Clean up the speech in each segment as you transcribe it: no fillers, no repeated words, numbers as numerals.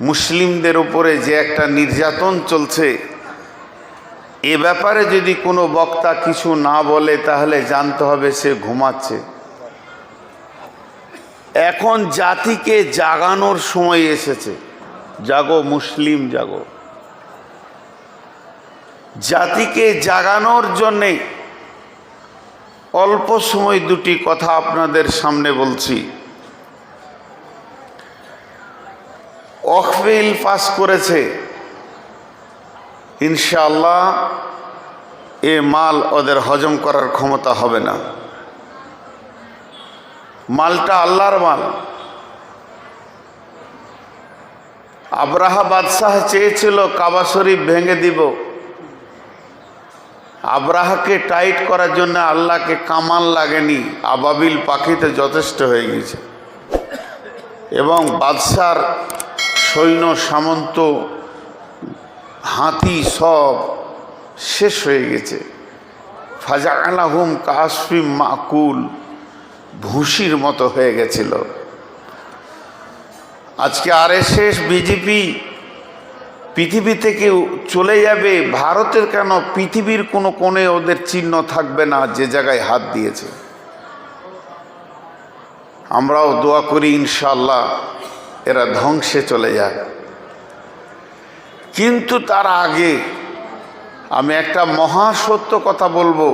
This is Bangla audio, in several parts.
মুসলিমদের উপরে যে একটা নির্যাতন চলছে, এ ব্যাপারে যদি কোনো বক্তা কিছু না বলে তাহলে জানতে হবে সে ঘুমাচ্ছে। এখন জাতিকে জাগানোর সময় এসেছে। জাগো মুসলিম জাগো। জাতিকে জাগানোর জন্যে অল্প সময় দুটি কথা আপনাদের সামনে বলছি। ওয়াকফ বিল পাস করেছে, ইনশাআল্লাহ এ মাল ওদের হজম করার ক্ষমতা হবে না। মালটা আল্লাহর মাল। আব্রাহা বাদশাহ চেয়েছিল কাবা শরীফ ভেঙে দিব। আব্রাহাকে টাইট করার জন্য আল্লাহকে কামান লাগেনি, আবাবিল পাখিতে যথেষ্ট হয়ে গেছে এবং বাদশার সৈন্য সামন্ত হাতি সব শেষ হয়ে গেছে। ফাজাআলাহুম কাসফিম মাকুল, ভুসির মতো হয়ে গেছিল। আজকে আরএসএস বিজেপি পৃথিবী থেকে চলে যাবে। ভারতের কেন, পৃথিবীর কোনো কোণে ওদের চিহ্ন থাকবে না যে জায়গায় হাত দিয়েছে। আমরাও দোয়া করি ইনশাআল্লাহ এরা ধ্বংসে চলে যাক। কিন্তু তার আগে আমি একটা মহা সত্য কথা বলবো।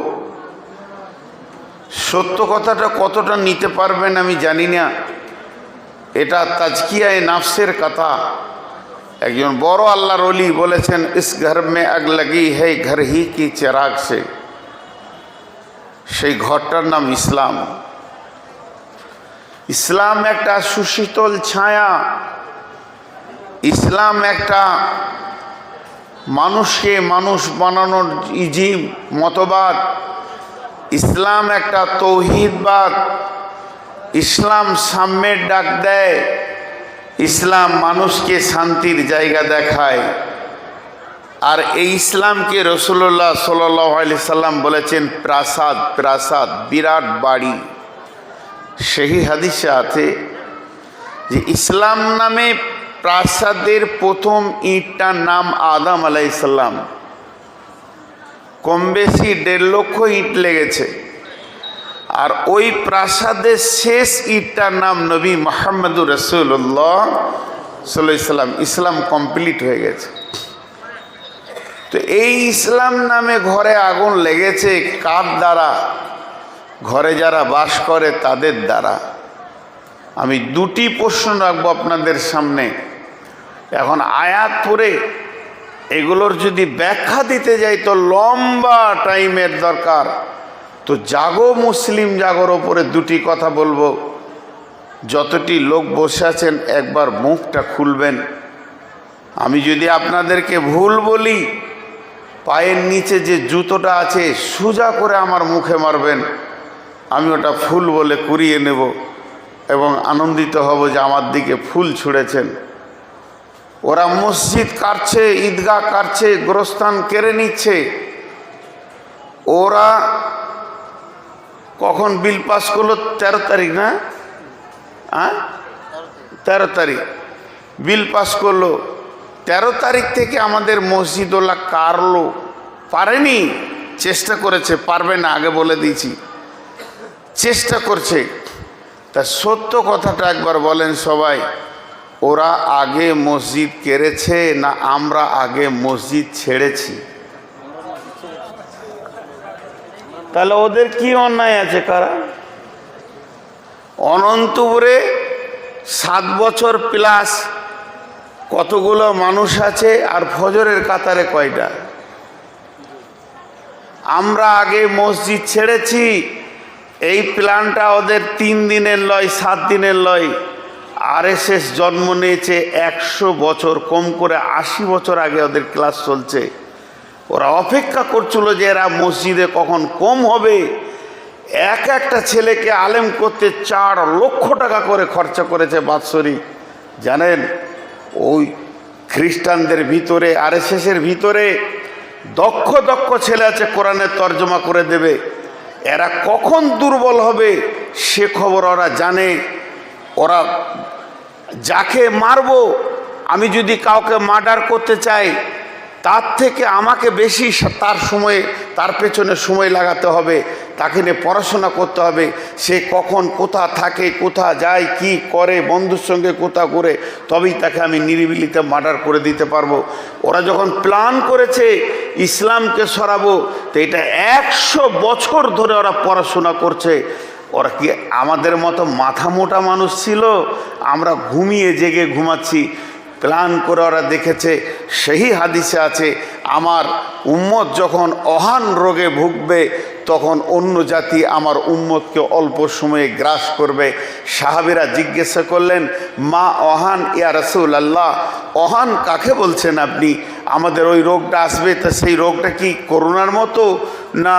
সত্য কথাটা কতটা নিতে পারবেন আমি জানি না। এটা তাজকিয়ায়ে নাফসের কথা। একজন বড় আল্লাহর ওলি বলেছেন, ইস ঘর মে আগ লাগি হে ঘর হি কি চিরাগ সে। সেই ঘরটার নাম ইসলাম। ইসলাম একটা সুশীতল ছায়া। ইসলাম একটা মানুষকে মানুষ বানানোর ইজিম মতবাদ। ইসলাম একটা তৌহিদবাদ। ইসলাম সাম্যের ডাক দেয়। ইসলাম মানুষকে শান্তির জায়গা দেখায়। আর এই ইসলামকে রাসূলুল্লাহ সাল্লাল্লাহু আলাইহি সাল্লাম বলেছেন প্রাসাদ, প্রাসাদ, বিরাট বাড়ি। সেই হাদিসে আছে যে ইসলাম নামে প্রাসাদের প্রথম ইটটার নাম আদম আলাইহিস সালাম। কম বেশি 1.5 লক্ষ ইট লেগেছে। আর ওই প্রাসাদের শেষ ইটটার নাম নবী মুহাম্মদুর রাসূলুল্লাহ সাল্লাল্লাহু আলাইহি সাল্লাম। ইসলাম কমপ্লিট হয়ে গেছে। তো এই ইসলাম নামে ঘরে আগুন লেগেছে কার দ্বারা? ঘরে যারা বাস করে তাদের দ্বারা। আমি দুটি প্রশ্ন রাখবো আপনাদের সামনে। এখন আয়াত পড়ে এগুলোর যদি ব্যাখ্যা দিতে যাই তো লম্বা টাইমের দরকার। তো জাগো মুসলিম জাগোর ওপরে দুটি কথা বলবো। যতটি লোক বসে আছেন একবার মুখটা খুলবেন। আমি যদি আপনাদেরকে ভুল বলি, পায়ের নিচে যে জুতোটা আছে সোজা করে আমার মুখে মারবেন। আমি ওটা ফুল বলে কুড়িয়ে নেব এবং আনন্দিত হব যে আমার দিকে ফুল ছুঁড়েছেন। ওরা মসজিদ কাটছে, ঈদগাহ কাটছে, গোরস্থান কেড়ে নিচ্ছে। ওরা কখন বিল পাস করলো? 13 তারিখ না? 13 তারিখ বিল পাস করলো। 13 তারিখ থেকে আমাদের মসজিদওয়ালা কারলো, পারেনি, চেষ্টা করেছে, পারবে না, আগে বলে দিয়েছি, চেষ্টা করছে। তা সত্য কথাটা একবার বলেন সবাই, ওরা আগে মসজিদ কেড়েছে না আমরা আগে মসজিদ ছেড়েছি? তাহলে ওদের কি অন্যায় আছে? কারা? অনন্তপুরে 7 বছর প্লাস কতগুলো মানুষ আছে আর ফজরের কাতারে কয়টা? আমরা আগে মসজিদ ছেড়েছি। এই প্ল্যানটা ওদের 3 দিনের লয়, 7 দিনের লয়। আরএসএস জন্ম নিয়েছে 100 বছর, কম করে 80 বছর আগে ওদের ক্লাস চলছে। ওরা অপেক্ষা করছিল যে এরা মসজিদে কখন কম হবে। একটা ছেলেকে আলেম করতে 4 লক্ষ টাকা করে খরচা করেছে বাৎসরিক। জানেন, ওই খ্রিস্টানদের ভিতরে, আরএসএসের ভিতরে দক্ষ দক্ষ ছেলে আছে, কোরআনের তর্জমা করে দেবে। এরা কখন দুর্বল হবে সে খবর ওরা জানে। ওরা যাকে মারবো আমি যদি কাউকে মার্ডার করতে চাই, তার থেকে আমাকে বেশি তার পেছনে সময় লাগাতে হবে, তাকে নিয়ে পড়াশোনা করতে হবে, সে কখন কোথা থাকে, কোথা যায়, কি করে, বন্ধুর সঙ্গে কোথা করে, তবেই তাকে আমি নিরিবিলিতে মার্ডার করে দিতে পারবো। ওরা যখন প্ল্যান করেছে ইসলামকে সরাবো, তো এটা 100 বছর ধরে ওরা পড়াশোনা করছে। ওরা কি আমাদের মতো মাথা মোটা মানুষ ছিল? আমরা ঘুমিয়ে জেগে ঘুমাচ্ছি। প্ল্যান করে ওরা দেখেছে। সেই হাদিসে আছে, আমার উম্মত যখন অহান রোগে ভুগবে তখন অন্য জাতি আমার উম্মতকে অল্প সময়ে গ্রাস করবে। সাহাবীরা জিজ্ঞাসা করলেন, মা অহান ইয়া রাসূলুল্লাহ, অহান কাকে বলছেন আপনি? আমাদের ওই রোগটা আসবে, তা সেই রোগটা কি করোনার মতো না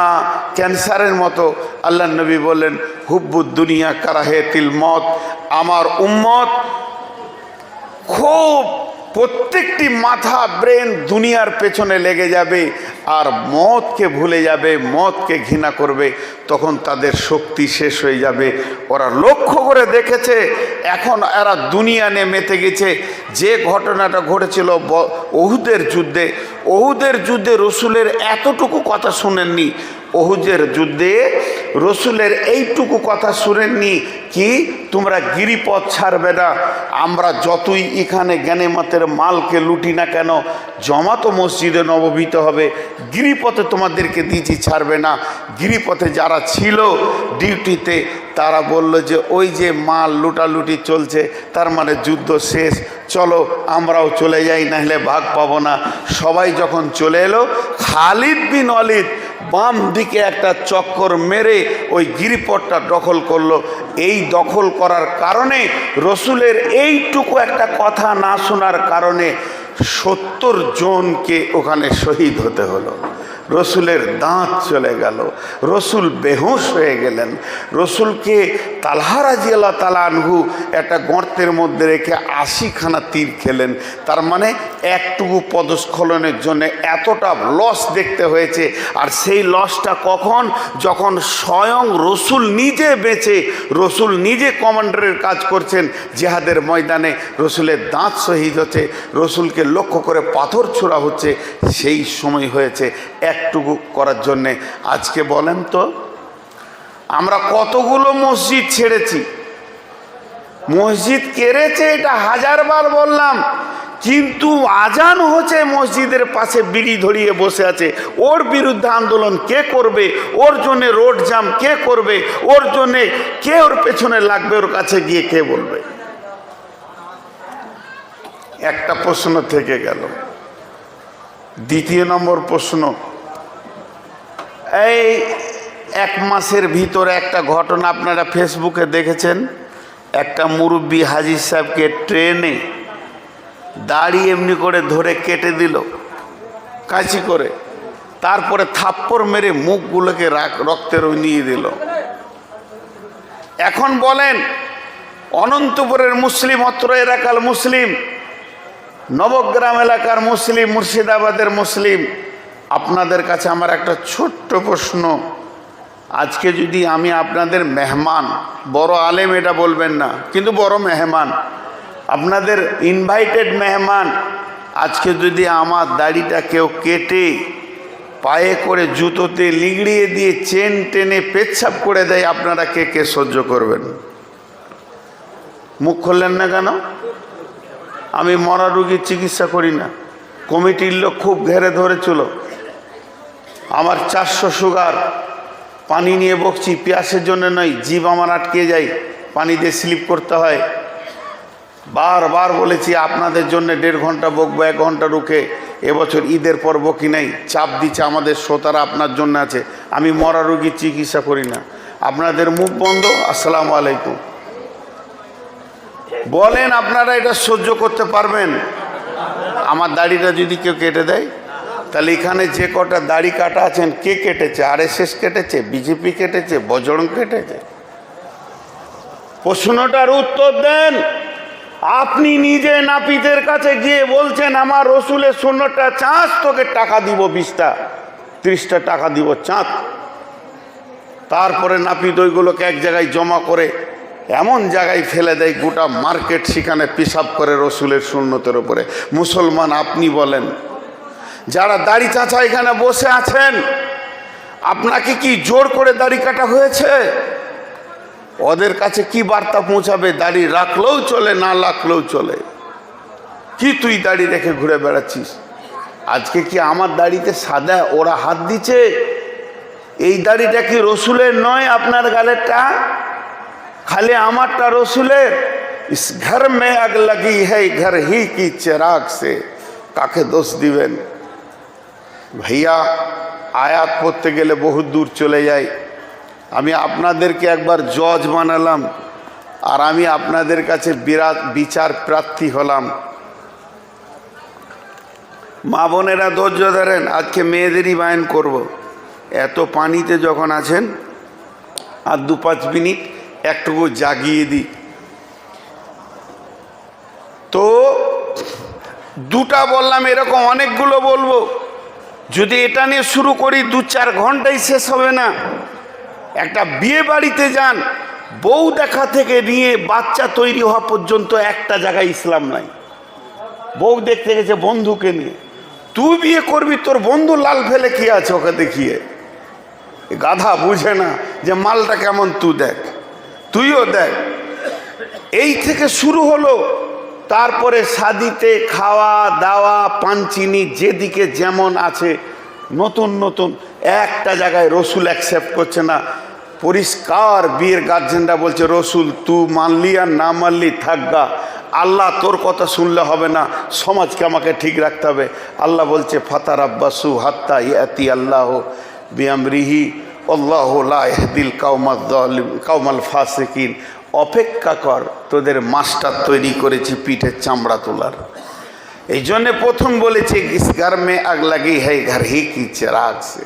ক্যান্সারের মতো? আল্লাহ নবী বললেন, হুব্বুদ দুনিয়া কারাহেতিল মত। আমার উম্মত খুব প্রত্যেকটি মাথা ব্রেন দুনিয়ার পেছনে লেগে যাবে আর মতকে ভুলে যাবে, মতকে ঘৃণা করবে, তখন তাদের শক্তি শেষ হয়ে যাবে। ওরা লক্ষ্য করে দেখেছে এখন এরা দুনিয়া নিয়ে মেতে গেছে। যে ঘটনাটা ঘটেছিল ওহুদের যুদ্ধে রসুলের এতটুকু কথা শুনেননি। ওহুদের যুদ্ধে রসুলের এইটুকু কথা শুনেননি কি, তোমরা গিরিপথ ছাড়বে না। আমরা যতই এখানে গানিমতের মালকে লুটি না কেন, জমা তো মসজিদে নববীতে হবে, গিরিপথে তোমাদেরকে দিয়েছি, ছাড়বে না। গিরিপথে যারা ছিল ডিউটিতে তারা বলল যে ওই যে মাল লুটালুটি চলছে, তার মানে যুদ্ধ শেষ, চলো আমরাও চলে যাই, নাহলে ভাগ পাবো না। সবাই যখন চলে এলো, খালিদ বিন ওয়ালিদ বাম দিকে একটা চক্কর মেরে ওই গিরিপথটা দখল করলো। এই দখল করার কারণে, রসুলের এইটুকু একটা কথা না শোনার কারণে 70 জনকে ওখানে শহীদ হতে হলো। রসুলের দাঁত চলে গেল, রসুল বেহুশ হয়ে গেলেন। রসুলকে তালহা রাদিয়াল্লাহু তাআলা আনহু একটা গর্তের মধ্যে রেখে 80খানা তীর খেলেন। তার মানে একটুকু পদস্খলনের জন্য এতটা লস দেখতে হয়েছে। আর সেই লসটা কখন? যখন স্বয়ং রসুল নিজে বেঁচে, রসুল নিজে কমান্ডারের কাজ করছেন জিহাদের ময়দানে, রসুলের দাঁত শহীদ হচ্ছে, রসুলকে লক্ষ্য করে পাথর ছোড়া হচ্ছে, সেই সময় হয়েছে একটুকু করার জন্যে। আজকে বলেন তো, আমরা কতগুলো মসজিদ ছেড়েছি, মসজিদ কেড়েছে, এটা 1000বার বললাম, কিন্তু আজান হচ্ছে মসজিদের পাশে বিড়ি ধরিয়ে বসে আছে। ওর বিরুদ্ধে আন্দোলন কে করবে? ওর জন্যে রোড জাম কে করবে? ওর জন্যে কে ওর পেছনে লাগবে? ওর কাছে গিয়ে কে বলবে? একটা প্রশ্ন থেকে গেল। দ্বিতীয় নম্বর প্রশ্ন, এই 1 মাসের ভিতরে একটা ঘটনা আপনারা ফেসবুকে দেখেছেন। একটা মুরব্বী হাজি সাহেবকে ট্রেনে দাড়ি এমনি করে ধরে কেটে দিল কাঁচি করে, তারপরে থাপ্পড় মেরে মুখগুলোকে রক্তে রঙিয়ে দিল। এখন বলেন, অনন্তপুরের মুসলিম, অত্র এলাকার মুসলিম, নবগ্রাম এলাকার মুসলিম, মুর্শিদাবাদের মুসলিম, আপনাদের কাছে আমার একটা ছোট্ট প্রশ্ন। আজকে যদি আমি আপনাদের মেহমান, বড় আলেম এটা বলবেন না, কিন্তু বড় মেহমান, আপনাদের ইনভাইটেড মেহমান, আজকে যদি আমার দাড়িটা কেউ কেটে পায়ে করে জুতোতে লিগড়িয়ে দিয়ে চেন টেনে পেচ্ছাপ করে দেয়, আপনারা কে কে সহ্য করবেন? মুখ খুললেন না কেন? আমি মরা রোগীর চিকিৎসা করি না। কমিটির লোক খুব ঘেরে ধরেছিল। আমার 400 সুগার, পানি নিয়ে বকছি, পিয়াসের জন্য নয়, জিভ আমার আটকে যায়, পানি দিয়ে স্লিপ করতে হয়। বারবার বলেছি আপনাদের জন্য 1.5 ঘন্টা বকবো, 1 ঘন্টা রুখে। এবছর ঈদের পর বকি নাই, চাপ দিচ্ছে আমাদের শ্রোতারা আপনার জন্য আছে। আমি মরা রোগীর চিকিৎসা করি না। আপনাদের মুখ বন্ধ, আসসালামু আলাইকুম। বলেন আপনারা এটা সহ্য করতে পারবেন? আমার দাড়িটা যদি কেউ কেটে দেয়, তাহলে এখানে যে কটা দাড়ি কাটা আছেন, কে কেটেছে? RSS কেটেছে, বিজেপি কেটেছে, বজরং কেটেছে? প্রশ্নটার উত্তর দেন। আপনি নিজে নাপিতের কাছে গিয়ে বলছেন আমার রসুলের সুন্নতটা চাঁদ, তোকে টাকা দিব 20টা 30টা টাকা দিব চাঁদ। তারপরে নাপিত ওইগুলোকে এক জায়গায় জমা করে এমন জায়গায় ফেলে দেয় গোটা মার্কেট সেখানে পেশাব করে রসুলের সুন্নতের উপরে। মুসলমান আপনি বলেন, যারা দাড়ি চাচা এখানে বসে আছেন, আপনাকে কি জোর করে দাড়ি কাটা হয়েছে? ওদের কাছে কি বার্তা পৌঁছাবে? দাড়ি রাখলেও চলে, না রাখলেও চলে। কি তুই দাড়ি রেখে ঘুরে বেড়াচ্ছিস? আজকে কি আমার দাড়িতে সাদা ওরা হাত দিচ্ছে? এই দাড়িটা কি রসুলের নয়? আপনার গালেরটা খালি আমারটা রসুলের। ইস ঘর মে আগ লাগি হ্যায় ঘর হি কি চিরাগ সে, কাকে দোষ দিবেন? ভাইয়া, আয়াত পড়তে গেলে বহু দূর চলে যায়। আমি আপনাদেরকে একবার জজ বানালাম, আর আমি আপনাদের কাছে বিচার প্রার্থী হলাম। মা বোনেরা ধৈর্য ধরেন, আজকে মেয়েদেরই বায়ন করব। এত পানিতে যখন আছেন, আর 2-5 মিনিট একটুকু জাগিয়ে দিই। তো দুটা বললাম, এরকম অনেকগুলো বলবো। যদি এটা নিয়ে শুরু করি 2-4 ঘন্টায় শেষ হবে না। একটা বিয়ে বাড়িতে যান, বউ দেখা থেকে নিয়ে বাচ্চা তৈরি হওয়া পর্যন্ত একটা জায়গায় ইসলাম নাই। বউ দেখতে গেছে বন্ধুকে নিয়ে, তুই বিয়ে করবি, তোর বন্ধু লাল ফেলে কি আছে ওকে দেখিয়ে। গাধা বুঝে না যে মালটা কেমন, তুই দেখ, তুইও দেখ। এই থেকে শুরু হলো। তারপরে শাদিতে খাওয়া দাওয়া পানচিনি যেদিকে যেমন আছে, নতুন নতুন একটা জায়গায় রসুল অ্যাকসেপ্ট করছে না। পরিষ্কার বিয়ের গার্জেনরা বলছে, রসুল তুই মানলি আর না মানলি থাকগা, আল্লাহ তোর কথা শুনলে হবে না, সমাজকে আমাকে ঠিক রাখতে হবে। আল্লাহ বলছে ফাতার আব্বাসু হাত্তা ইয়াতি আল্লাহ বিআমরিহি আল্লাহু লা ইয়াহদিল কাওমাল ফাসিকিন। অপেক্ষা কর, তোদের মাস্টার তৈরি করেছি পিঠের চামড়া তোলার। এই জন্যে প্রথম বলেছে ইস ঘর মে আগ লাগি হ্যায় ঘর হি কি চিরাগ সে।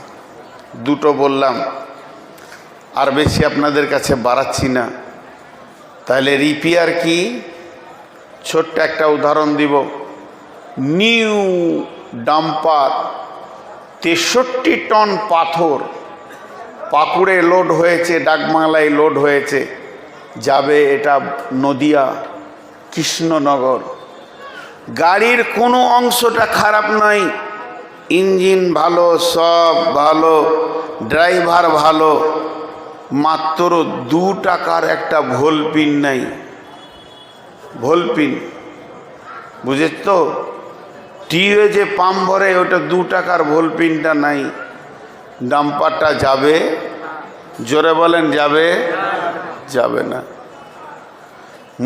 দুটো বললাম, আর বেশি আপনাদের কাছে বাড়াচ্ছি না। তাহলে রিপেয়ার কি? ছোট্ট একটা উদাহরণ দিব। নিউ ডাম্পার 63 টন পাথর পাকুড়ে লোড হয়েছে, ডাকবাংলায় লোড হয়েছে, যাবে এটা নদিয়া কৃষ্ণনগর। গাড়ির কোনো অংশটা খারাপ নাই, ইঞ্জিন ভালো, সব ভালো, ড্রাইভার ভালো, মাত্র 2 টাকার একটা ভোলপিন নাই। ভোলপিন বুঝেছ তো? টিউবে যে পাম্প ভরে ওটা 2 টাকার ভোলপিনটা নাই। ডাম্পারটা যাবে? জোরে বলেন, যাবে? যাবে না।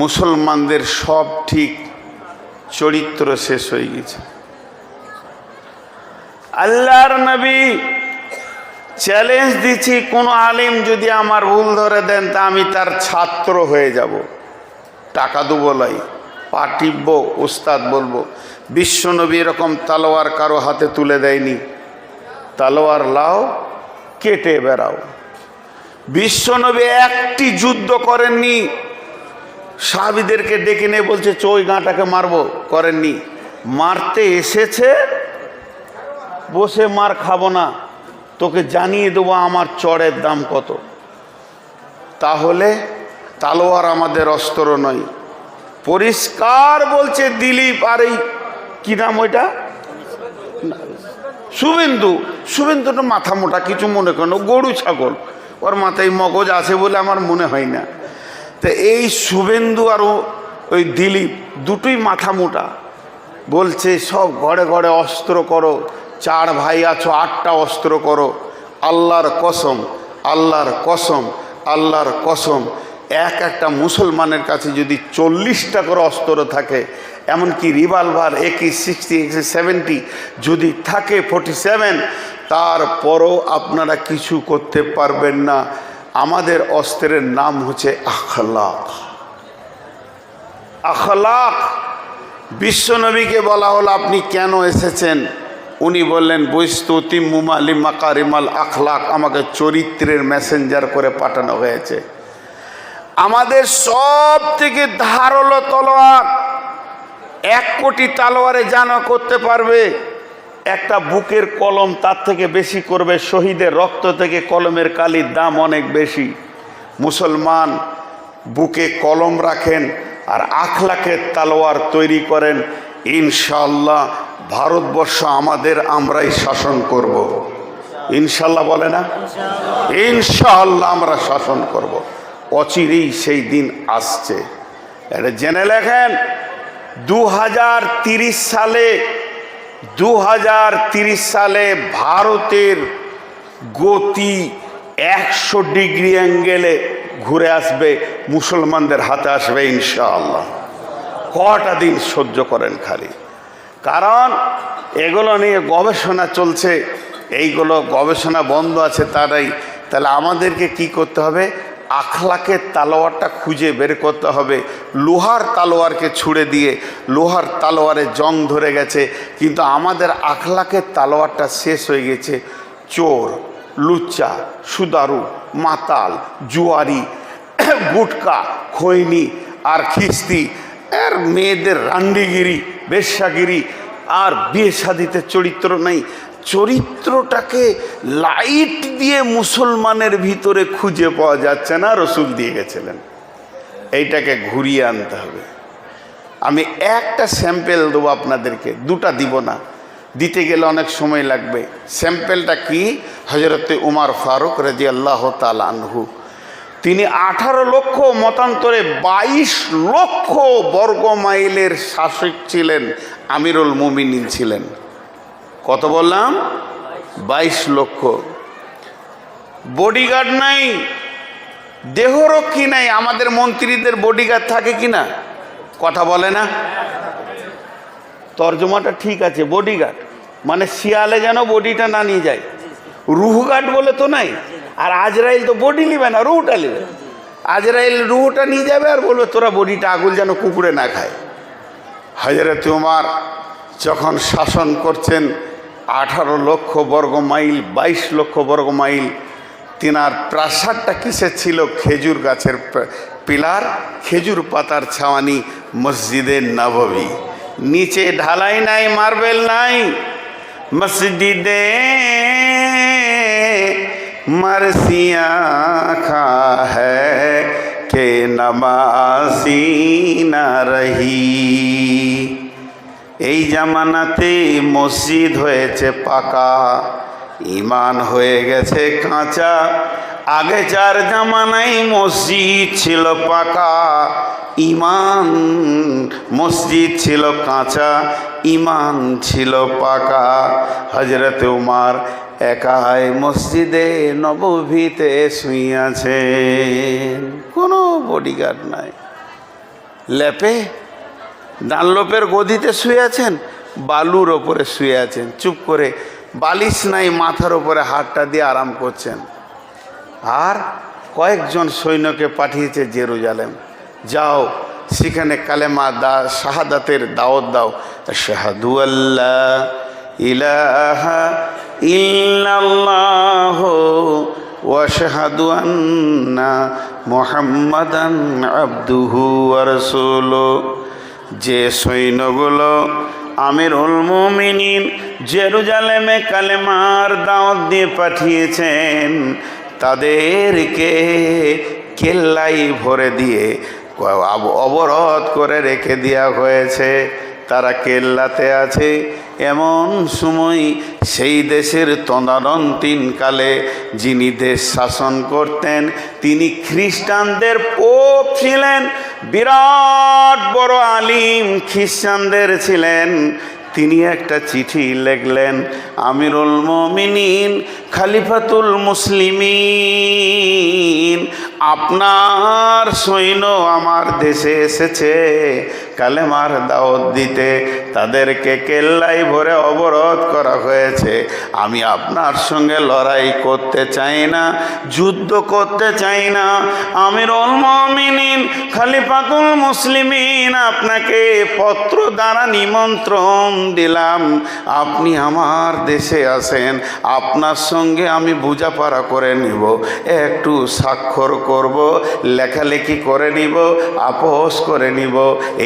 মুসলমানদের সব ঠিক, চরিত্র শেষ হয়ে গেছে। আল্লাহর নবী চ্যালেঞ্জ দিচ্ছি, কোন আলিম যদি আমার ভুল ধরে দেন তা আমি তার ছাত্র হয়ে যাব, টাকা দেবো, লাই পা টিপবো, উস্তাদ বলবো। বিশ্বনবী এরকম তালোয়ার কারো হাতে তুলে দেয়নি, তালোয়ার লাও, কেটে বেড়াও। বিশ্বনবী একটি যুদ্ধ করেননি, সাহাবীদেরকে ডেকে নিয়ে বলছে ওই গাঁটাকে মারবো, করেননি। মারতে এসেছে, বসে মার খাবো না, তোকে জানিয়ে দেবো আমার চড়ের দাম কত। তাহলে তালোয়ার আমাদের অস্ত্র নয়। পরিষ্কার বলছে দিলীপ, আর এই কি নাম ওইটা, শুভেন্দু। শুভেন্দুটা মাথা মোটা, কিছু মনে করেন, গরু ছাগল, ওর মাথায় মগজ আছে বলে আমার মনে হয় না। তো এই শুভেন্দু আর ওই দিলীপ দুটোই মাথা মোটা। বলছে সব ঘরে ঘরে অস্ত্র করো, 4 ভাই আছো, 8টা অস্ত্র করো। আল্লাহর কসম, আল্লাহর কসম, আল্লাহর কসম, একটা মুসলমানের কাছে যদি 40টা করে অস্ত্র থাকে, এমনকি রিভলভার AK-60, AK-70 যদি থাকে 47, তারপরও আপনারা কিছু করতে পারবেন না। আমাদের অস্ত্রের নাম হচ্ছে আখলাক। আখলাক। বিশ্বনবীকে বলা হলো আপনি কেন এসেছেন? উনি বললেন বৈস্তুতি মুমালি মাকারিমাল আখলাক, আমাকে চরিত্রের মেসেঞ্জার করে পাঠানো হয়েছে। আমাদের সব থেকে ধারালো তলোয়ার, 1 কোটি তলোয়ারে জানা করতে পারবে। একটা বুকের কলম তার থেকে বেশি করবে। শহীদের রক্ত থেকে কলমের কালির দাম অনেক বেশি। মুসলমান বুকে কলম রাখেন আর আখলাকের তালোয়ার তৈরি করেন, ইনশাআল্লাহ ভারতবর্ষ আমাদের, আমরাই শাসন করব। ইনশাআল্লাহ বলে না? ইনশাআল্লাহ আমরা শাসন করব। অচিরেই সেই দিন আসছে, এটা জেনে লেখেন। 2030 সালে ভারতের গতি 100 ডিগ্রি অ্যাঙ্গেলে ঘুরে আসবে, মুসলমানদের হাতে আসবে ইনশাআল্লাহ। কটা দিন সহ্য করেন খালি, কারণ এগুলো নিয়ে গবেষণা চলছে, এইগুলো গবেষণা বন্ধ আছে তারাই। তাহলে আমাদেরকে কি করতে হবে? আখলাকের তালোয়ারটা খুঁজে বের করতে হবে। লোহার তালোয়ারকে ছুঁড়ে দিয়ে লোহার তালোয়ারে জং ধরে গেছে, কিন্তু আমাদের আখলাকের তালোয়ারটা শেষ হয়ে গেছে। চোর, লুচ্চা, সুদারু, মাতাল, জুয়ারি, গুটকা, খৈনি আর খিস্তি, আর মেয়েদের রান্ডিগিরি, বেশ্যাগিরি, আর বিয়ে শাদিতে চরিত্র নেই। চরিত্রটাকে লাইট দিয়ে মুসলমানের ভিতরে খুঁজে পাওয়া যাচ্ছে না, রসুল দিয়ে গেছিলেন। এইটাকে ঘুরিয়ে আনতে হবে। আমি একটা স্যাম্পেল দেবো আপনাদেরকে, দুটা দিব না, দিতে গেলে অনেক সময় লাগবে। স্যাম্পেলটা কি? হজরতে উমর ফারুক রাদিয়াল্লাহু তাআলা আনহু, তিনি 18 লক্ষ মতান্তরে 22 লক্ষ বর্গ মাইলের শাসক ছিলেন, আমিরুল মুমিনিন ছিলেন। কত বললাম? 22 লক্ষ। বডিগার্ড নাই, দেহরক্ষী নাই। আমাদের মন্ত্রীদের বডিগার্ড থাকে কিনা? কথা বলে না? তর্জমাটা ঠিক আছে, বডিগার্ড মানে শিয়ালে যেন বডিটা না নিয়ে যায়। রুহগার্ড বলে তো নাই। আর আজরাইল তো বডি নিবে না, রুহটা নেবে। আজরাইল রুহটা নিয়ে যাবে আর বলবে তোরা বডিটা আগুল যেন কুকুরে না খায়। হযরত উমর যখন শাসন করছেন 18 লক্ষ বর্গ মাইল, 22 লক্ষ বর্গ মাইল, তিনার প্রাসাদটা কিসের ছিল? খেজুর গাছের পিলার, খেজুর পাতার ছাওয়ানি, মসজিদে নববী। নিচে ঢালাই নাই, মার্বেল নাই। মসজিদে मरसिया खा है के नमाजी ना रही। এই জামানাতে মসজিদ হয়েছে পাকা, ইমান হয়ে গেছে কাঁচা। আগে যার জামানায় মসজিদ ছিল পাকা, ইমান, মসজিদ ছিল কাঁচা, ইমান ছিল পাকা। হযরত উমর একাই মসজিদে নববীতে শুয়ে আছেন, কোনো বডিগার্ড নাই। লেপে ডানলোপের গদিতে শুয়ে আছেন, বালুর ওপরে শুয়ে আছেন, চুপ করে, বালিশ নাই, মাথার ওপরে হাতটা দিয়ে আরাম করছেন। আর কয়েকজন সৈন্যকে পাঠিয়েছে জেরুজালেম, যাও সেখানে কালেমা শাহাদাতের দাওয়াত দাও। আশহাদু আল্লা ইলাহা ইল্লাল্লাহ ওয়া আশহাদু আন্না মুহাম্মাদান আবদুহু ওয়া রাসূলুহু। যে সৈন্যগুলো আমিরুল মুমিনিন জেরুজালেমে কালেমার দাওয়াত দিয়ে পাঠিয়েছেন, তাদেরকে কেল্লাই ভরে দিয়ে অবরোধ করে রেখে দেওয়া হয়েছে। তারা কেল্লাতে আছে। এমন সময় সেই দেশের তদানীন্তনকালে যিনি দেশ শাসন করতেন, তিনি খ্রিস্টানদের পোপ ছিলেন, বিরাট বড় আলিম খ্রিস্টানদের ছিলেন। তিনি একটা চিঠি লিখলেন, আমিরুল মুমিনিন খলিফাতুল মুসলিমিন, আপনার সৈন্য আমার দেশে এসেছে কালেমার দাওয়াত দিতে, তাদেরকে কেল্লাই ভরে অবরোধ করা হয়েছে। আমি আপনার সঙ্গে লড়াই করতে চাই না, যুদ্ধ করতে চাই না। আমিরুল মুমিনিন খলিফাতুল মুসলিমিন, আপনাকে পত্র দ্বারা নিমন্ত্রণ দিলাম, আপনি আমার দেশে আসেন, আপনার সঙ্গে আমি বোঝাপড়া করে নিব, একটু স্বাক্ষর করব, লেখালেখি করে নিব, আপোস করে নিব।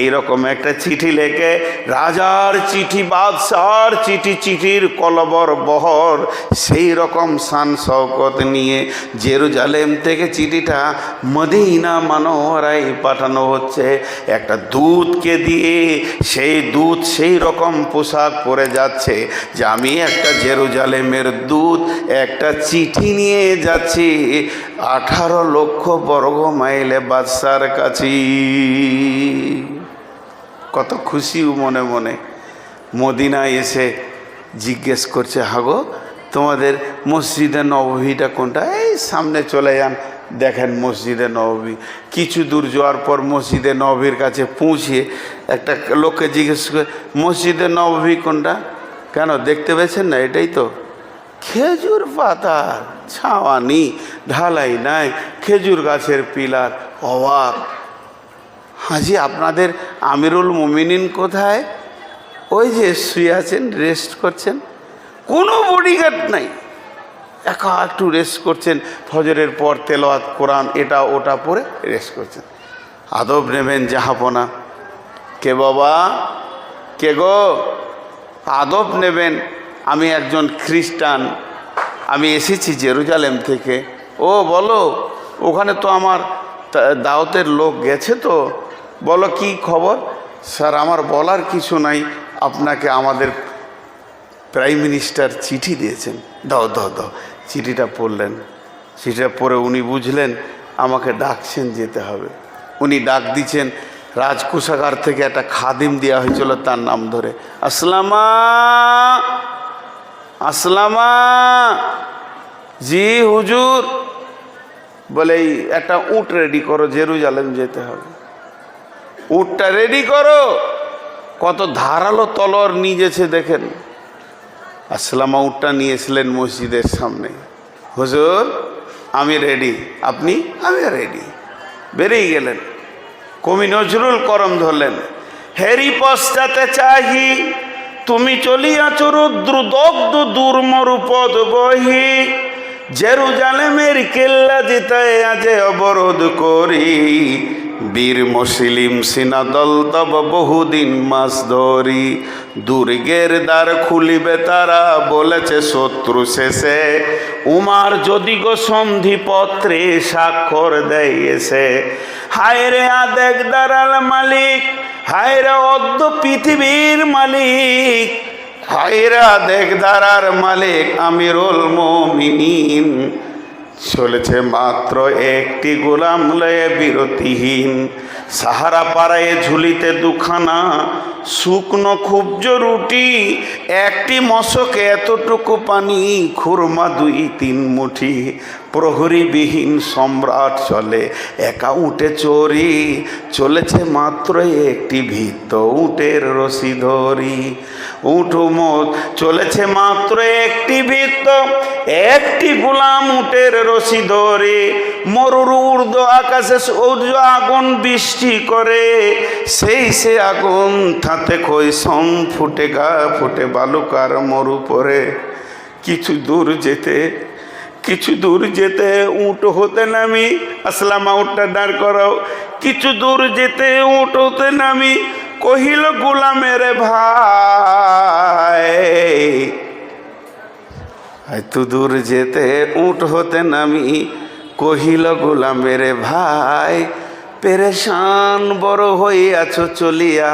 এইরকম একটা চিঠি লেখে রাজার চিঠি, বাদশার চিঠি, চিঠির কলবর বহর সেই রকম শান শওকত নিয়ে জেরুজালেম থেকে চিঠিটা মদিনা মানোয়ারায় পাঠানো হচ্ছে। একটা দূতকে দিয়ে সেই দূত সেই রকম পোশাক পরে যাচ্ছে যে আমি একটা জেরুজালেমের দূত, একটা চিঠি নিয়ে যাচ্ছি 18 লক্ষ বর্গ মাইলে বাদশার কাছে। কত খুশি মনে মনে। মদিনায় এসে জিজ্ঞেস করছে, হাগো তোমাদের মসজিদে নববীটা কোনটা? এই সামনে চলে যান, দেখেন মসজিদে নববী। কিছু দূর যাওয়ার পর মসজিদে নববীর কাছে পৌঁছে একটা লোককে জিজ্ঞেস করে, মসজিদে নববী কোনটা? কেন দেখতে পেয়েছেন না? এটাই তো। খেজুর পাতার ছাওয়ানি, ঢালাই নাই, খেজুর গাছের পিলার। অবাক, হাজি আপনাদের আমিরুল মুমিনিন কোথায়? ওই যে শুয়ে আছেন, রেস্ট করছেন, কোনো বডিগার্ড নাই, একা একটু রেস্ট করছেন। ফজরের পর তেলাওয়াত কোরআন এটা ওটা পরে রেস্ট করছেন। আদব নেবেন জাহাপনা। কে বাবা, কে গো? আদব নেবেন। আমি একজন খ্রিস্টান, আমি এসেছি জেরুজালেম থেকে। ও বলো, ওখানে তো আমার দাওয়াতের লোক গেছে, তো বলো কি খবর? স্যার আমার বলার কিছু নাই, আপনাকে আমাদের প্রাইম মিনিস্টার চিঠি দিয়েছেন। দাও দাও দাও। চিঠিটা পড়লেন। চিঠিটা পড়ে উনি বুঝলেন আমাকে ডাকছেন, যেতে হবে। উনি ডাক দিচ্ছেন, রাজকোষাগার থেকে একটা খাদিম দেওয়া হয়েছিল তার নাম ধরে। আসলামা, আসলামা। জি হুজুর। বলে এই একটা উট রেডি করো, জেরুজালেম যেতে হবে। উটটা রেডি করো। কত ধারালো তলোয়ার নিয়েছে দেখেন। আসলামা উটটা নিয়েছিলেন মসজিদের সামনে। হুজুর আমি রেডি, আপনি? আমি রেডি। বেরিয়ে গেলেন। কবি নজরুল করম ধরলেন, হেরি পশ্চাতে চাহি তুমি চলিয়াছ রুদ্র দগ্ধ দুর্মরূপদ বহি, জেরুজালেমের কেল্লা জিতায় আজে অবরোধ করি, বীর মুসলিম সিনাদল তব বহুদিন মাস ধরি, দুর্গের দ্বার খুলিবে তারা বলেছে শত্রু শেষে, উমার যদি গো সন্ধিপত্রে স্বাক্ষর দেয় এসে, হায় রে আদেক দারাল মালিক, হায় রে অদ্য পৃথিবীর মালিক, হায় রে আদেক দারার মালিক আমিরুল মুমিনিন, চলেছে মাত্র একটি গোলাম লয়ে বিরতিহীন, সাহারা পাড়ায় ঝুলিতে দুখানা শুকনো খুবজ রুটি, একটি মশকে এতটুকু পানি, খুরমা 2-3 মুঠি, প্রহরীবিহীন সম্রাট চলে একা উঠে চড়ি, চলেছে মাত্র একটি ভিত্ত উটের রশি ধরি, উঠুমত চলেছে মাত্র একটি ভিত্ত একটি গোলাম উটের রশি ধরে, মরুর ঊর্ধ্ব আকাশে সূর্য আগুন বৃষ্টি করে, সেই সে আগুন তাতে কই সম ফুটে গা ফুটে বালুকার মরু পরে, কিছু দূর যেতে উট হতে নামি, আসলামা উটটা দাঁড় করাও, কিছু দূর যেতে উট হতে নামি, কহিল গোলামের ভাই, এত দূর যেতে উট হতে নামি, কহিল গোলামের ভাই, পেরেশান বড় হইয়াছ চলিয়া,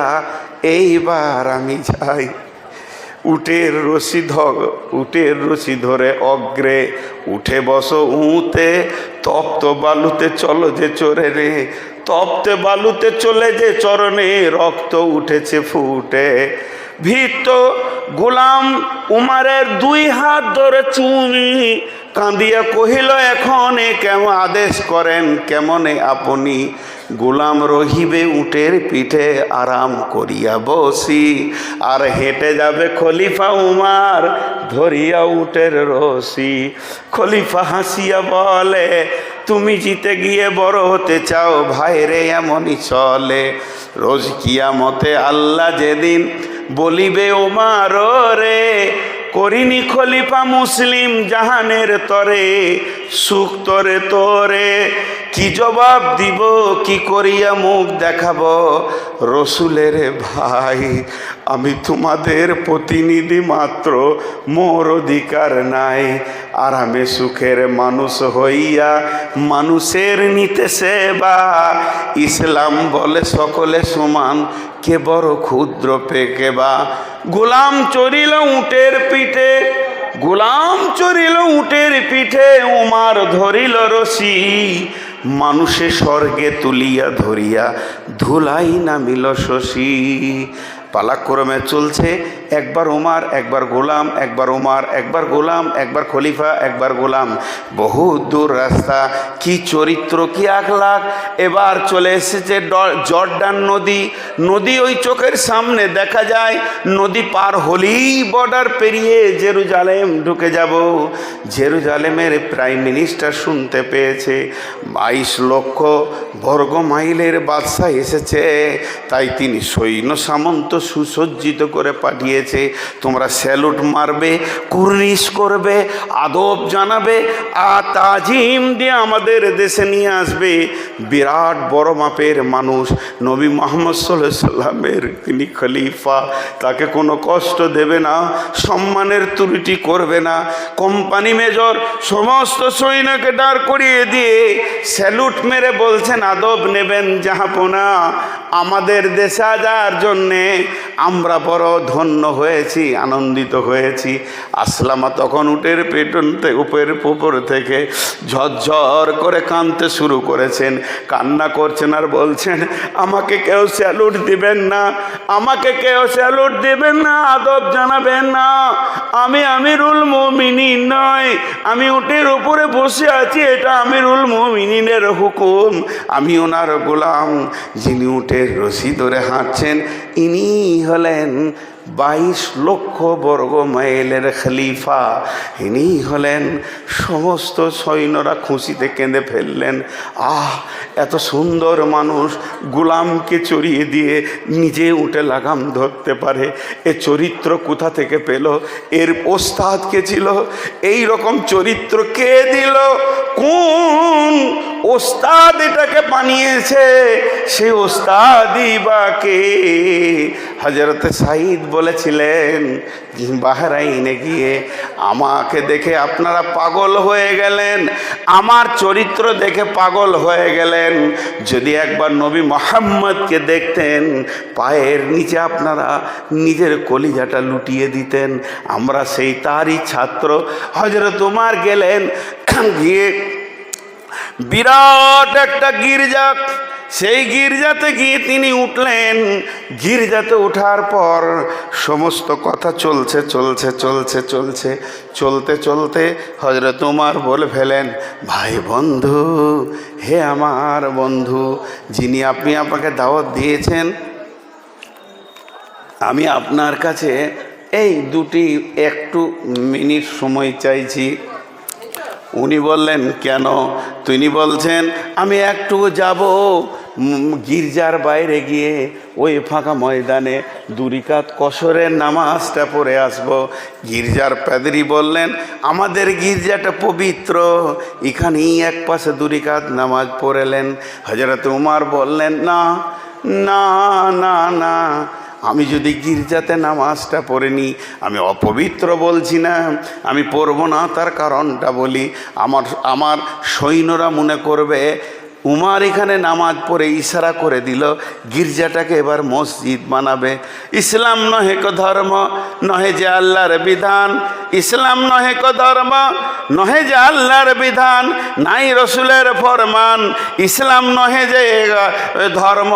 এইবার আমি যাই। উটের রশি ধরে অগ্রে উঠে বসো উঁতে, তপ্ত বালুতে চলো যে চরে রে, তপ্তে বালুতে চলে যে চরণে, রক্ত উঠেছে ফুটে, ভীত গোলাম উমারের 2 হাত ধরে চুমি, কাঁদিয়া কহিল এখনে কেমন আদেশ করেন কেমনে আপনি, গোলাম রহিবে উটের পিঠে আরাম করিয়া বসি, আর হেঁটে যাবে খলিফা উমার ধরিয়া উটের রশি। খলিফা হাসিয়া বলে, তুমি জিতে গিয়ে বড় হতে চাও ভাই রে, এমনই চলে, রোজ কিয়ামতে আল্লাহ যেদিন বলিবে উমার রে, করিনি খলিফা মুসলিম জাহানের তরে, সুখ তরে তোরে, কি জবাব দিব, কি করিয়া মুখ দেখাবো। রসুলের ভাই আমি তোমাদের প্রতিনিধি মাত্র, মোর অধিকার নাই। আর আমি সুখের মানুষ হইয়া মানুষের নিতে সেবা। ইসলাম বলে সকলে সমান, কে বড় ক্ষুদ্র পেকে বা। গোলাম চড়িল উটের পিঠে, গোলাম চড়িল উটের পিঠে, উমার ধরিল রশি। মানুষে স্বর্গে তুলিয়া ধরিয়া, ধুলাই নামিল শশী। পালাক্রমে চলছে, একবার ওমার, একবার গোলাম, একবার ওমার, একবার গোলাম, একবার খলিফা, একবার গোলাম। বহু দূর রাস্তা, কি চরিত্র, কি আখলাক। এবার চলে এসেছে জর্ডান নদী। নদী ওই চোখের সামনে দেখা যায়। নদী পার হলেই বর্ডার পেরিয়ে জেরুজালেম ঢুকে যাব। জেরুজালেমের প্রাইম মিনিস্টার শুনতে পেয়েছে 22 লক্ষ বর্গ মাইলের বাদশা এসেছে, তাই তিনি সৈন্য সামন্ত সুসজ্জিত করে পাঠিয়েছে। তোমরা স্যালুট মারবে, কুর্নিশ করবে, আদব জানাবে, আর তাজিম দিয়ে আমাদের দেশে নিয়ে আসবে। বিরাট বড় মাপের মানুষ নবী মুহাম্মদ সাল্লাল্লাহু আলাইহি সাল্লামের, তিনি খলিফা, তাকে কোনো কষ্ট দেবে না, সম্মানের ত্রুটি করবে না। কোম্পানি মেজর সমস্ত সৈন্যকে দাঁড় করিয়ে দিয়ে স্যালুট মেরে বলছেন, আদব নেবেন জাহাপনা, আমাদের দেশে যাওয়ার জন্যে আমরা বড় ধন্য হয়েছি, আনন্দিত হয়েছি। আসলামা তখন উটের পেটনতে উপর থেকে ঝরঝর করে কাঁদতে শুরু করেছেন, কান্না করছেন আর বলছেন, আমাকে কেউ স্যালুট দিবেন না, আমাকে কেউ স্যালুট দিবেন না, আদব জানাবেন না। আমি আমিরুল মুমিনিন নয়, আমি উটের উপরে বসে আছি, এটা আমিরুল মুমিনিনের হুকুম, আমি ওনার গোলাম। যিনি উটের রশি ধরে হাঁটছেন ইনি হলেন 22 লক্ষ বর্গ মাইলের খলিফা। ইনি হলেন। সমস্ত সৈন্যরা খুশিতে কেঁদে ফেললেন। আহ, এত সুন্দর মানুষ গোলামকে চড়িয়ে দিয়ে নিজে উঠে লাগাম ধরতে পারে, এ চরিত্র কোথা থেকে পেল? এর ওস্তাদ কে ছিল? এই রকম চরিত্র কে দিল? কোন ওস্তাদ এটাকে বানিয়েছে? সেই ওস্তাদই বা কে? হযরত সাঈদ বলেছিলেন বাহরাইনে গিয়ে, আমাকে দেখে আপনারা পাগল হয়ে গেলেন, আমার চরিত্র দেখে পাগল হয়ে গেলেন। যদি একবার নবী মুহাম্মদকে দেখতেন, পায়ের নিচে আপনারা নিজের কলিজাটা লুটিয়ে দিতেন। আমরা সেই তারই ছাত্র। হযরত ওমর গেলেন, গিয়ে বিরাট একটা গির্জা, সেই গির্জাতে গিয়ে তিনি উঠলেন। গির্জাতে ওঠার পর সমস্ত কথা চলছে চলছে চলছে চলছে চলতে চলতে হযরত ওমর বলে ফেলেন, ভাই বন্ধু, হে আমার বন্ধু, যিনি আপনি আমাকে দাওয়াত দিয়েছেন, আমি আপনার কাছে এই একটু মিনিট সময় চাইছি। উনি বললেন, কেন? তিনি বলছেন, আমি একটু যাব গির্জার বাইরে গিয়ে ওই ফাঁকা ময়দানে 2 রাকাত কসরের নামাজটা পড়ে আসব। গির্জার পাদ্রী বললেন, আমাদের গির্জাটা পবিত্র, এখানেই এক পাশে 2 রাকাত নামাজ পড়েলেন। হযরত ওমর বললেন, না না না না, আমি যদি গির্জাতে নামাজটা পড়ে নিই, আমি অপবিত্র বলছি না, আমি পড়ব না। তার কারণটা বলি, আমার সৈন্যরা মনে করবে উমার এখানে নামাজ পড়ে ইশারা করে দিল গির্জাটাকে এবার মসজিদ বানাবে। ইসলাম নহে কো ধর্ম, নহে যে আল্লাহর বিধান। ইসলাম নহে কো ধর্ম, নহে যে আল্লাহর বিধান, নাই রসুলের ফরমান। ইসলাম নহে যে ধর্ম,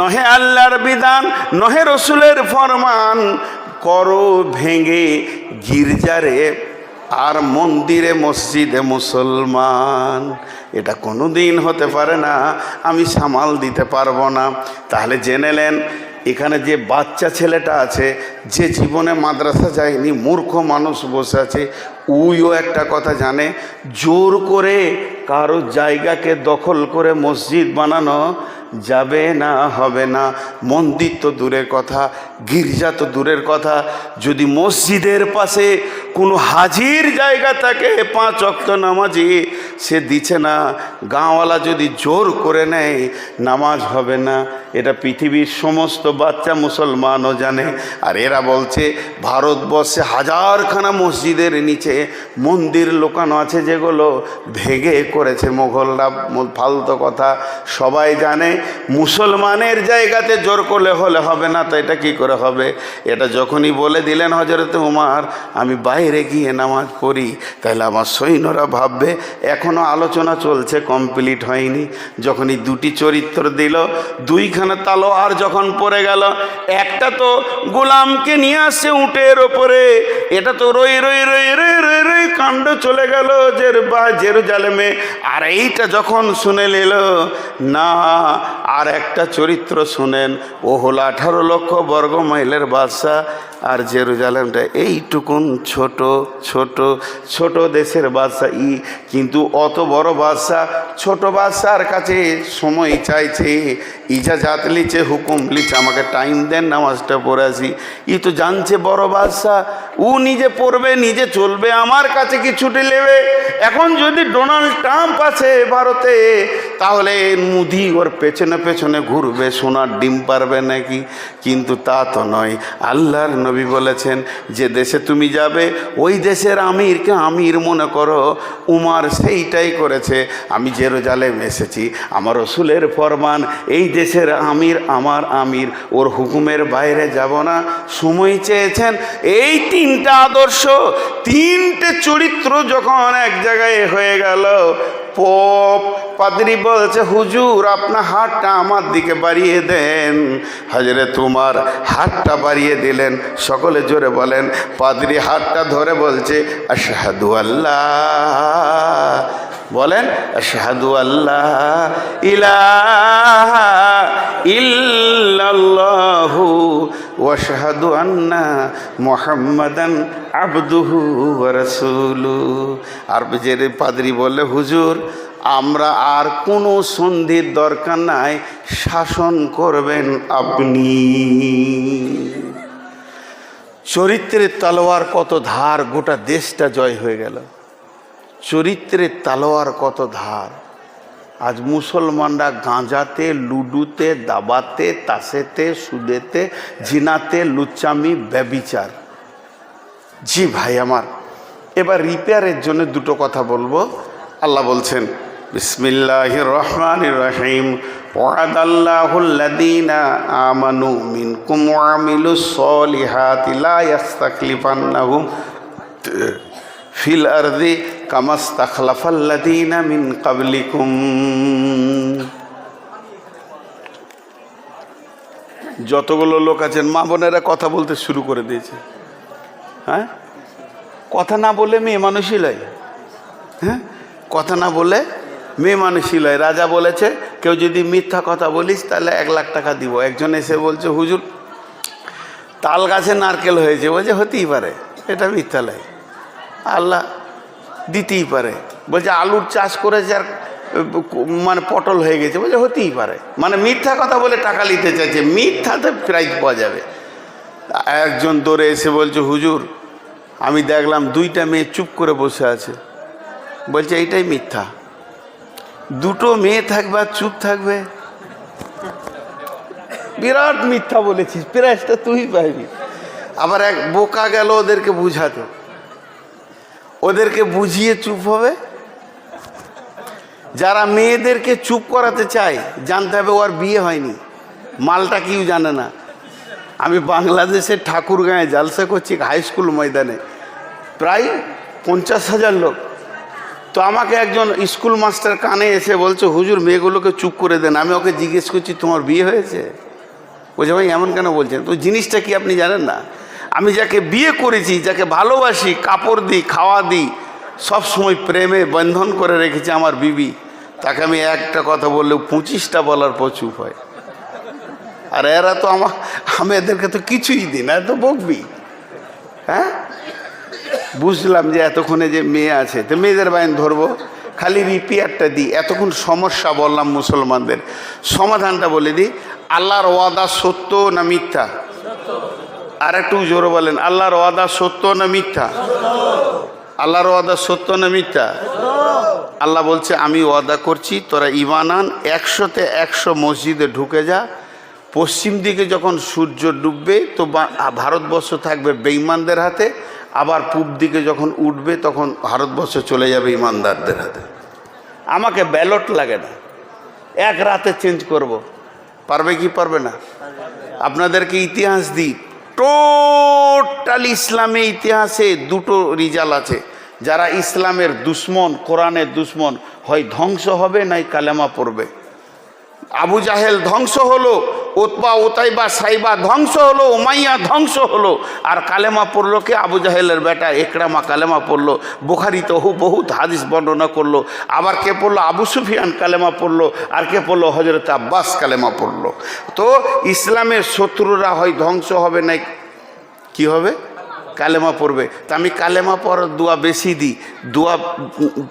নহে আল্লাহর বিধান, নহে রসুলের ফরমান। করো ভেঙে গির্জারে আর মন্দিরে মসজিদে মুসলমান। এটা কোনো দিন হতে পারে না, আমি সামাল দিতে পারবো না। তাহলে জেনেলেন, এখানে যে বাচ্চা ছেলেটা আছে, যে জীবনে মাদ্রাসা যায়নি, মূর্খ মানুষ বসে আছে, উইও একটা কথা জানে, জোর করে কারো জায়গাকে দখল করে মসজিদ বানানো যাবে না, হবে না। মন্দির তো দূরের কথা, গির্জা তো দূরের কথা, যদি মসজিদের পাশে কোনো হাজির জায়গা থাকে 5 ওয়াক্ত নামাজি, সে দিচ্ছে না, গাঁওয়ালা যদি জোর করে নেয় নামাজ হবে না, এটা পৃথিবীর সমস্ত বাচ্চা মুসলমানও জানে। আর এরা বলছে ভারতবর্ষে হাজারখানা মসজিদের নিচে মন্দির লোকানো আছে যেগুলো ভেঙে করেছে মোগলরা। ফালতু কথা, সবাই জানে। মুসলমানের জায়গাতে জোর করলে হলে হবে না, তো এটা কি করে হবে? এটা যখনই বলে দিলেন হযরত উমর আমি বাইরে গিয়ে নামাজ পড়ি, তাহলে আমার সৈন্যরা ভাববে এখনও আলোচনা চলছে, কমপ্লিট হয়নি। যখনই দুটি চরিত্র দিল, দুইখানা তালোয়ার যখন পড়ে গেল, একটা তো গোলামকে নিয়ে আসছে উটের ওপরে, এটা তো রই রই রই রই রই রই কাণ্ড চলে গেল জেরুজালেমে। আর এইটা যখন শুনে নিল না, আর একটা চরিত্র শুনেন, ও হলো 18 লক্ষ বর্গ মাইলের বাদশা, আর জেরুজালেমটা এইটুকুন ছোট ছোট ছোট দেশের বাদশা কিন্তু অত বড় বাদশা ছোট বাদশার কাছে সময় চাইছে, ইজাজাত লিচে, হুকুম লিচে, আমাকে টাইম দেন নামাজটা পড়ে আসি। তো জানছে বড় বাদশা, ও নিজে পড়বে নিজে চলবে, আমার কাছে কি ছুটি নেবে? এখন যদি ডোনাল্ড ট্রাম্প আছে ভারতে, তাহলে মুদি ওর পেছনে পেছনে ঘুরবে, সোনার ডিম পারবে নাকি? কিন্তু তা তো নয়। আল্লাহর নবী বলেছেন যে দেশে তুমি যাবে ওই দেশের আমিরকে আমির মনে করো। উমর সেইটাই করেছে। আমি জেরুজালেম এসেছি, আমার রসুলের ফরমান, এই দেশের আমির আমার আমির, ওর হুকুমের বাইরে যাব না। সময় চেয়েছেন। এই তিনটা আদর্শ, তিনটে চরিত্র যখন এক জায়গায় হয়ে গেল, পাদ্রী বলছে হুজুর আপনার হাতটা আমার দিকে বাড়িয়ে দেন। হযরত উমর হাতটা বাড়িয়ে দিলেন। সকলে জোরে বলেন। পাদ্রী হাতটা ধরে বলছে আশহাদু আল্লাহ, বলেন আশহাদু আল্লাহ ইলাহা ইল্লাল্লাহু ওয়া আশহাদু আন্না মুহাম্মাদান আবদুহু ওয়া রাসূলুহু। আর যে পাদ্রী বললে হুজুর আমরা আর কোনো সন্ধির দরকার নাই, শাসন করবেন আপনি। চরিত্রের তলোয়ার কত ধার, গোটা দেশটা জয় হয়ে গেল। চরিত্রের তলোয়ার কত ধার। আজ মুসলমানরা গাঁজাতে, লুডুতে, দাবাতে, তাসেতে, সুদেতে, জিনাতে, লুচ্চামি, ব্যভিচার। জি ভাই আমার, এবার রিপেয়ারের জন্য দুটো কথা বলবো। আল্লাহ বলছেন বিসমিল্লাহির রহমানির রহিম, ওয়াদাল্লাহুল্লাযীনা আমানু মিনকুম ওয়া আমিলুস সলিহাতি লা ইস্তাখলিফান্নাহুম ফিল আরদি কামাস্তাখলাফাল্লাযীনা মিন ক্বাবলিকুম। যতগুলো লোক আছেন মা বোনেরা কথা বলতে শুরু করে দিয়েছে। হ্যাঁ, কথা না বলে মেয়ে মানুষই লয়। হ্যাঁ, কথা না বলে মেয়ে মানুষই লয়। রাজা বলেছে কেউ যদি মিথ্যা কথা বলিস তাহলে 1 লাখ টাকা দিব। একজন এসে বলছে হুজুর তাল গাছে নারকেল হয়েছে, বলছে হতেই পারে, এটা মিথ্যা লয়, আল্লাহ দিতেই পারে। বলছে আলুর চাষ করেছে আর মানে পটল হয়ে গেছে, বলছে হতেই পারে। মানে মিথ্যা কথা বলে টাকা নিতে চাইছে, মিথ্যাতে প্রাইজ পাওয়া যাবে। একজন দৌড়ে এসে বলছে হুজুর আমি দেখলাম 2টা মেয়ে চুপ করে বসে আছে। বলছে এইটাই মিথ্যা। 2টো মেয়ে থাকবে আর চুপ থাকবে, বিরাট মিথ্যা বলেছিস, প্রাইজটা তুই পাইবি। আবার এক বোকা গেল ওদেরকে বুঝাতে, ওদেরকে বুঝিয়ে চুপ হবে। যারা মেয়েদেরকে চুপ করাতে চায় জানতে হবে ওর বিয়ে হয়নি, মালটা কেউ জানে না। আমি বাংলাদেশের ঠাকুরগাঁয়ে জালসা করছি, হাই স্কুল ময়দানে, প্রায় 50,000 লোক। তো আমাকে একজন স্কুল মাস্টার কানে এসে বলছে হুজুর মেয়েগুলোকে চুপ করে দেন। আমি ওকে জিজ্ঞেস করছি তোমার বিয়ে হয়েছে? বলছে ভাই এমন কেন বলছেন? তো জিনিসটা কি আপনি জানেন না? আমি যাকে বিয়ে করেছি, যাকে ভালোবাসি, কাপড় দিই, খাওয়া দিই, সব সময় প্রেমে বন্ধন করে রেখেছি আমার বিবি, তাকে আমি একটা কথা বললেও 25টা বলার পর চুপ হয়। আর এরা তো আমি এদেরকে তো কিছুই দিই না, এত বকবি। হ্যাঁ, বুঝলাম যে এতক্ষণে যে মেয়ে আছে তো মেয়েদের বাইন ধরবো, খালি রিপেয়ারটা দিই। এতক্ষণ সমস্যা বললাম মুসলমানদের, সমাধানটা বলে দিই। আল্লাহর ওয়াদা সত্য না মিথ্যা? আর একটু জোরে বলেন, আল্লাহর ওয়াদা সত্য না মিথ্যা? আল্লাহর ওয়াদা সত্য না মিথ্যা? আল্লাহ বলছে আমি ওয়াদা করছি তোরা ঈমান আন, 100-তে 100 মসজিদে ঢুকে যা। পশ্চিম দিকে যখন সূর্য ডুববে তো ভারতবর্ষ থাকবে বেঈমানদের হাতে, আবার পূব দিকে যখন উঠবে তখন ভারতবর্ষ চলে যাবে ঈমানদারদের হাতে। আমাকে ব্যালট লাগে না, এক রাতে চেঞ্জ করব। পারবে কি পারবে না? আপনাদেরকে ইতিহাস দিই, টোটাল ইসলামে ইতিহাসে দুটো রিজাল্ট আছে। যারা ইসলামের দুশ্মন, কোরআনের দুশ্মন, হয় ধ্বংস হবে নাই কালেমা পড়বে। আবু জাহেল ধ্বংস হলো, উতবা উতাইবা সাইবা ধ্বংস হলো, উমাইয়া ধ্বংস হলো, আর কালেমা পড়লো কে? আবু জাহেলের বেটা ইকরামা কালেমা পড়লো। বুখারীতে বহুত হাদিস বর্ণনা করলো। আবার কে পড়লো? আবু সুফিয়ান কালেমা পড়লো। আর কে পড়লো? হযরত আব্বাস কালেমা পড়লো। তো ইসলামের শত্রুরা হয় ধ্বংস হবে নাই কি হবে? কালেমা পড়বে। তা আমি কালেমা পড়ার দোয়া বেশি দিই। দোয়া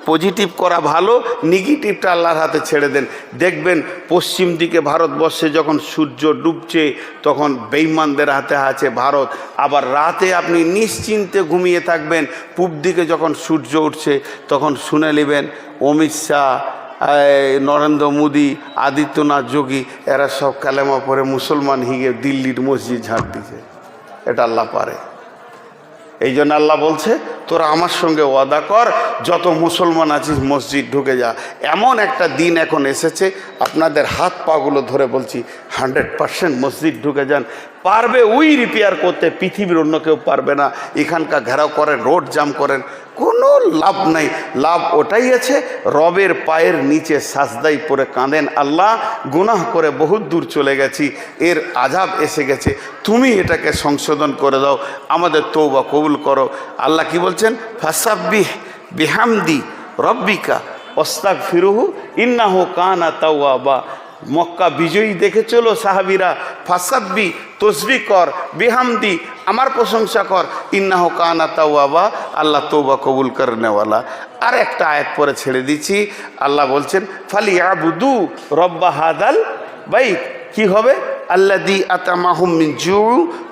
পজিটিভ করা ভালো, নেগেটিভটা আল্লাহর হাতে ছেড়ে দেন। দেখবেন পশ্চিম দিকে ভারতবর্ষে যখন সূর্য ডুবছে তখন বেঈমানদের হাতে আছে ভারত। আবার রাতে আপনি নিশ্চিন্তে ঘুমিয়ে থাকবেন। পূব দিকে যখন সূর্য উঠছে তখন শুনে নেবেন অমিত শাহ, নরেন্দ্র মোদী, আদিত্যনাথ যোগী এরা সব কালেমা পড়ে মুসলমান হিগে দিল্লির মসজিদ ঝাঁট দিছে। এটা আল্লাহ পারে। এই জন্য আল্লাহ বলছে তোরা আমার সঙ্গে ওয়াদা কর, যত মুসলমান আছিস মসজিদ ঢুকে যা। এমন একটা দিন এখন এসেছে, আপনাদের হাত পাগুলো ধরে বলছি 100% মসজিদ ঢুকে যান। পারবে ওই রিপেয়ার করতে, পৃথিবীর অন্য কেউ পারবে না। এখানকার ঘেরাও করেন, রোড জাম করেন, কোনো লাভ নাই। লাভ ওটাই আছে, রবের পায়ের নিচে সাজদাই পরে কাঁদেন, আল্লাহ গুনাহ করে বহুত দূর চলে গেছি, এর আযাব এসে গেছে, তুমি এটাকে সংশোধন করে দাও, আমাদের তওবা কবুল করো। আল্লাহ কি বলছেন? ফাসাব্বিহ বিহামদি রব্বিকা ওয়াস্তাগফিরুহু ইন্নাহু কানা তাওয়াবা। মক্কা বিজয়ী দেখে চলো সাহাবীরা, ফাসাব্বি তসবিহ কর, বিহামদি আমার প্রশংসা কর, ইন্নাহু কানা তাওয়াবা, আল্লাহ তওবা কবুল করনেওয়ালা। আর একটা আয়াত পরে ছেড়ে দিচ্ছি, আল্লাহ বলছেন ফালিয়াবুদু রব্বা হাদাল বাইত। কি হবে? আল্লাযী আতামাহুম মিন জু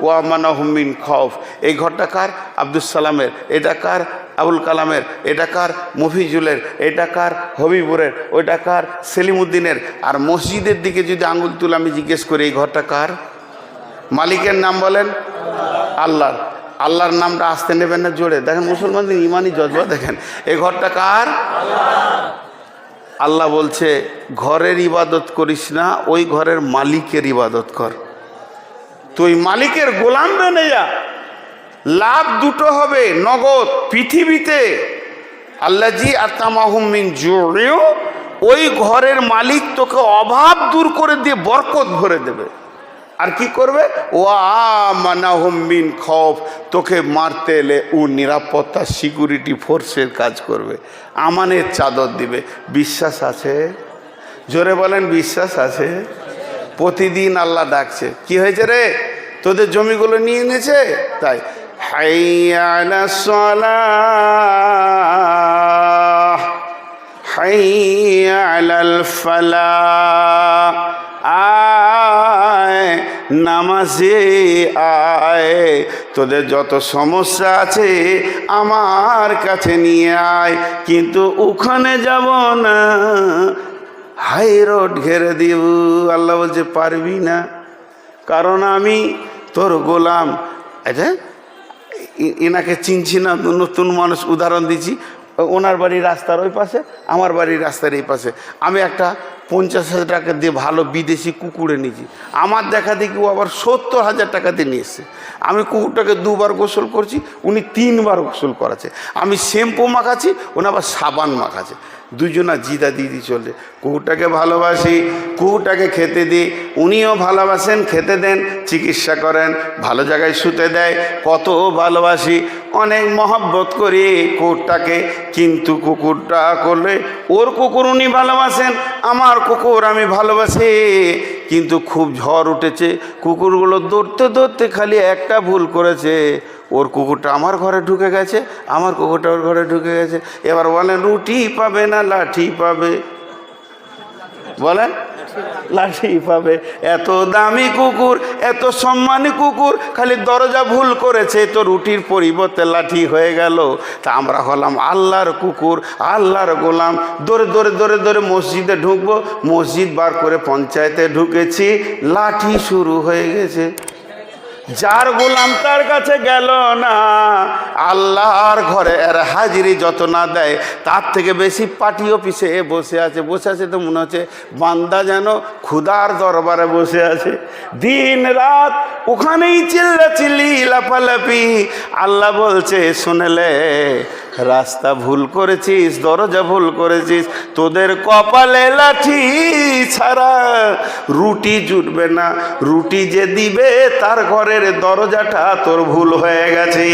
ওয়া আমানাহুম মিন খাউফ। এই ঘরটা কার? আব্দুল সালামের। এটা কার? আবুল কালামের। এটা কার? মফিজুলের। এটা কার? হবিবুরের। ওইটা কার? সেলিমউদ্দিনের। আর মসজিদের দিকে যদি আঙ্গুল তুলে আমি জিজ্ঞেস করি এই ঘরটা কার? মালিকের নাম বলেন? আল্লাহর। আল্লাহর নামটা আসতে নেবেন না জোরে? দেখেন মুসলমানদের ইমানি জজবা দেখেন। এই ঘরটা কার? আল্লাহ বলছে ঘরের ইবাদত করিস না, ওই ঘরের মালিকের ইবাদত কর। তুই মালিকের গোলাম বেনে যা, লাভ দুটো হবে নগদ পৃথিবীতে। আল্লাযী আতামাহুম মিন জু'উ, ওই ঘরের মালিক তোকে অভাব দূর করে দিয়ে বরকত ভরে দেবে। আর কি করবে? ওয়া আমানাহুম মিন খাউফ, তোকে মারতে এলে ও নিরাপত্তা সিকিউরিটি ফোর্সের কাজ করবে, আমানের চাদর দিবে। বিশ্বাস আছে? জোরে বলেন বিশ্বাস আছে? প্রতিদিন আল্লাহ ডাকছে, কি হয়েছে রে? তোদের জমিগুলো নিয়ে এনেছে তাই। হাইয়া আলাস সালাহ হাইয়া আলাল ফালাহ, আয় নামাজে আয়, তোদের যত সমস্যা আছে আমার কাছে নিয়ে আয়, কিন্তু ওখানে যাব না, হাই রোড ঘেরে দিব। আল্লাহ বলছে পারবি না, কারণ আমি তোর গোলাম। আচ্ছা এনাকে চিনছি না, নতুন মানুষ, উদাহরণ দিচ্ছি। ওনার বাড়ির রাস্তার ওই পাশে, আমার বাড়ির রাস্তার এই পাশে। আমি একটা 50,000 টাকা দিয়ে ভালো বিদেশি কুকুর এনেছি, আমার দেখা দেখি ও আবার 70,000 টাকা দিয়ে নিয়ে এসছে। আমি কুকুরটাকে 2বার গোসল করছি, উনি 3বার গোসল করাচ্ছে। আমি শ্যাম্পু মাখাচ্ছি, উনি আবার সাবান মাখাচ্ছে। দুজনা জিদা দিদি চলে। কুকুরটাকে ভালোবাসি, কুকুরটাকে খেতে দিই, উনিও ভালোবাসেন, খেতে দেন, চিকিৎসা করেন, ভালো জায়গায় শুতে দেয়, কত ভালোবাসি, অনেক মহব্বত করি কুকুরটাকে। কিন্তু কুকুরটা করলে ওর কুকুর উনি ভালোবাসেন, আমার কুকুর আমি ভালোবাসি, কিন্তু খুব ঝড় উঠেছে, কুকুরগুলো দৌড়তে দৌড়তে খালি একটা ভুল করেছে, ওর কুকুরটা আমার ঘরে ঢুকে গেছে, আমার কুকুরটা ওর ঘরে ঢুকে গেছে। এবার বলেন রুটি পাবে না লাঠি পাবে? বলেন লাঠি পাবে। এত দামি কুকুর, এত সম্মানী কুকুর, খালি দরজা ভুল করেছে তো রুটির পরিবর্তে লাঠি হয়ে গেল। তা আমরা হলাম আল্লাহর কুকুর, আল্লাহর গোলাম। দৌড়ে দৌড়ে দৌড়ে দৌড়ে মসজিদে ঢুকবো, মসজিদ বার করে পঞ্চায়েতে ঢুকেছি, লাঠি শুরু হয়ে গেছে। যার গোলাম তার কাছে গেল না, আল্লাহর ঘরে এর হাজিরি যত না দেয় তার থেকে বেশি পার্টি অফিসে বসে আছে। বসে আছে তো মনে হচ্ছে বান্দা যেন ক্ষুধার দরবারে বসে আছে, দিন রাত ওখানেই চিল্লাচিল্লি লাফালাফি। আল্লাহ বলছে শুনেলে, রাস্তা ভুল করেছিস, দরজা ভুল করেছিস, তোদের কপালে লাঠি ছাড়া রুটি জুটবে না। রুটি যে দিবে তার ঘরের দরজাটা তোর ভুল হয়ে গেছে।